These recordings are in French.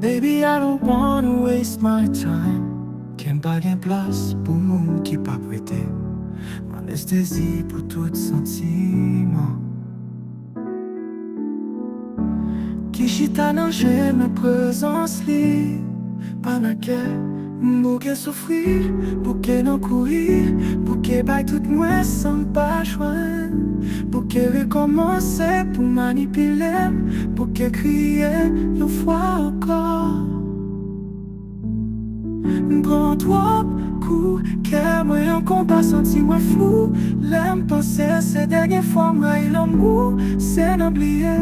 Baby, I don't wanna waste my time. Ken pa gen plas pou moun ki pa prete. Anesthésie pour tout sentiment. Qui chita nan jeme présence li. Pendant que m'bouke souffrir, bouke nan courir, bouke bay tout mwen sans pas joindre. Bouke recommencer pour manipuler, bouke crier une fois encore. M'prend trop coup, que moi encore pas senti moi flou. L'aime penser ces dernières fois moi il en mou, c'est n'oublier.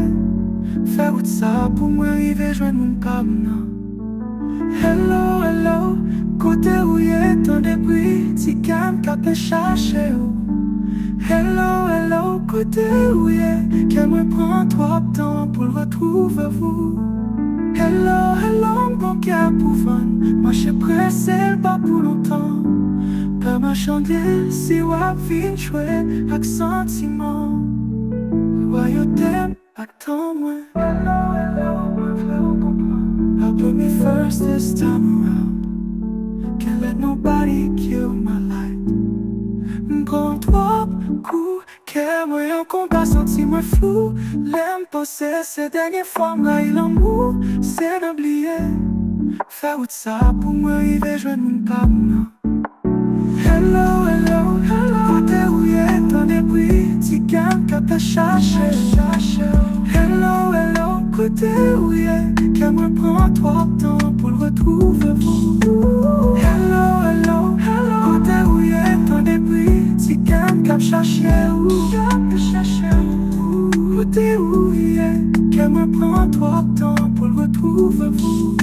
Faire tout ça pour moi arriver joindre mon cabinet. Hello, hello, côté où y'a tant de bruit, si calme qu'à te chercher. Hello, hello, côté où y'a, qu'elle me prend trop de temps pour le retrouver vous. Hello, hello, mon cœur pour vendre, moi je suis pressé, pas pour longtemps. Pas ma chandelle, si ou à vie jouer, avec sentiment. Loyauté, attends-moi. Hello, hello, moi frère, on comprend. I'll put me first this time around. Can't let nobody kill my light. M'prend trop coup, que moi encore pas senti moi flou. L'aime penser ces dernières fois, moi il en mou, c'est n'oublier. Faire tout ça pour moi arriver joindre mon cabinet. Hello, hello, hello, côté où y'a tant de bruit, si calme qu'à te chercher. Hello, hello, côté où y'a, qu'elle me prend trop de temps pour le retrouver vous. Hello, hello, hello, côté où y'a tant de bruit, si calme qu'à me chercher où. Côté où y'a, qu'elle me prend trop de temps pour le retrouver vous.